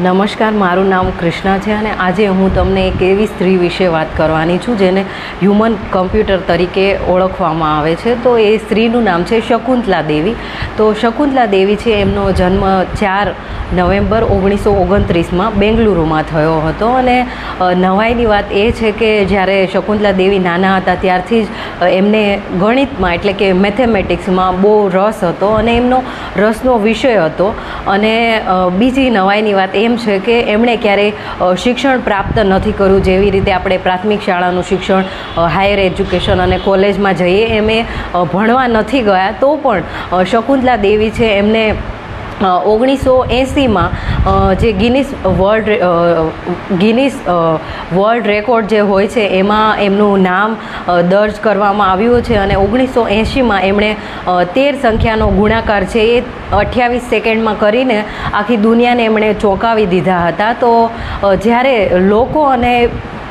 નમસ્કાર, મારું નામ કૃષ્ણા છે અને આજે હું તમને એક એવી સ્ત્રી વિશે વાત કરવાની છું જેને હ્યુમન કમ્પ્યુટર તરીકે ઓળખવામાં આવે છે. તો એ સ્ત્રીનું નામ છે શકુંતલા દેવી. તો શકુંતલા દેવી છે, એમનો જન્મ 4 નવેમ્બર 1929માં બેંગલુરુમાં થયો હતો. અને નવાઈની વાત એ છે કે જ્યારે શકુંતલા દેવી નાના હતા ત્યારથી જ એમને ગણિતમાં એટલે કે મેથેમેટિક્સમાં બહુ રસ હતો અને એમનો રસનો વિષય હતો. અને બીજી નવાઈની વાત એમ છે કે એમણે ક્યારેય શિક્ષણ પ્રાપ્ત નથી કર્યું. જેવી રીતે આપણે પ્રાથમિક શાળાનું શિક્ષણ, હાયર એજ્યુકેશન અને કોલેજમાં જઈએ એમ એ ભણવા નથી ગયા. તો પણ શકુંતલા દેવી છે એમને 1980માં જે ગિનિસ વર્લ્ડ રેકોર્ડ જે હોય છે એમાં એમનું નામ દર્જ કરવામાં આવ્યું છે. અને 1980માં એમણે 13 સંખ્યાનો ગુણાકાર છે એ 28 સેકન્ડમાં કરીને આખી દુનિયાને એમણે ચોંકાવી દીધા હતા. તો જ્યારે લોકો અને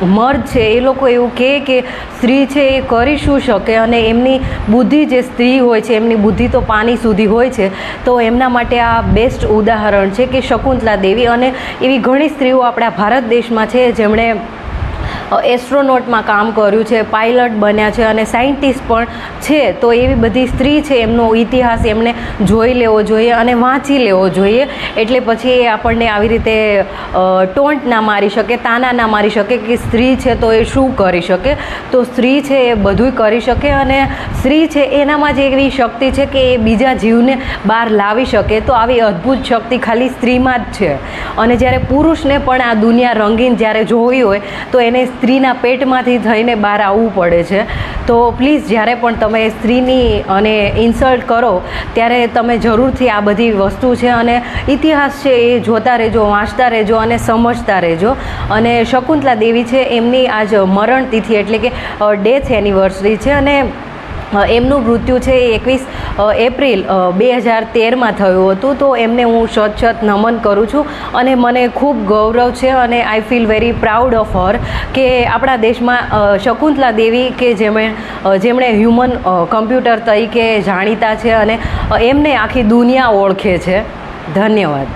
મર્દ છે એ લોકો એવું કહે કે સ્ત્રી છે એ કરી શું શકે, અને એમની બુદ્ધિ જે સ્ત્રી હોય છે એમની બુદ્ધિ તો પાણી સુધી હોય છે. તો એમના માટે આ બેસ્ટ ઉદાહરણ છે કે શકુંતલા દેવી. અને એવી ઘણી સ્ત્રીઓ આપણા ભારત દેશમાં છે જેમણે એસ્ટ્રોનોટમાં કામ કર્યું છે, પાયલટ બન્યા છે અને સાયન્ટિસ્ટ પણ છે. તો એવી બધી સ્ત્રી છે એમનો ઇતિહાસ એમણે જોઈ લેવો જોઈએ અને વાંચી લેવો જોઈએ. એટલે પછી એ આપણને આવી રીતે ટોન્ટ ના મારી શકે, તાના ના મારી શકે કે સ્ત્રી છે તો એ શું કરી શકે. તો સ્ત્રી છે એ બધુંય કરી શકે અને સ્ત્રી છે એનામાં જ એવી શક્તિ છે કે એ બીજા જીવને બહાર લાવી શકે. તો આવી અદ્ભુત શક્તિ ખાલી સ્ત્રીમાં જ છે. અને જ્યારે પુરુષને પણ આ દુનિયા રંગીન જ્યારે જોવી હોય તો એને સ્ત્રીના પેટમાંથી થઈને બહાર આવવું પડે છે. તો પ્લીઝ જ્યારે પણ તમે સ્ત્રીની અને ઇન્સલ્ટ કરો ત્યારે તમે જરૂરથી આ બધી વસ્તુ છે અને ઇતિહાસ છે એ જોતા રહેજો, વાંચતા રહેજો અને સમજતા રહેજો. અને શકુંતલા દેવી છે એમની આજ મરણ તિથિ એટલે કે ડેથ એનિવર્સરી છે. અને એમનું મૃત્યુ છે એ 21 એપ્રિલ 2013માં થયું હતું. તો એમને હું સત નમન કરું છું અને મને ખૂબ ગૌરવ છે અને I feel very proud of her કે આપણા દેશમાં શકુંતલા દેવી કે જેમણે હ્યુમન કમ્પ્યુટર તરીકે જાણીતા છે અને એમને આખી દુનિયા ઓળખે છે. ધન્યવાદ.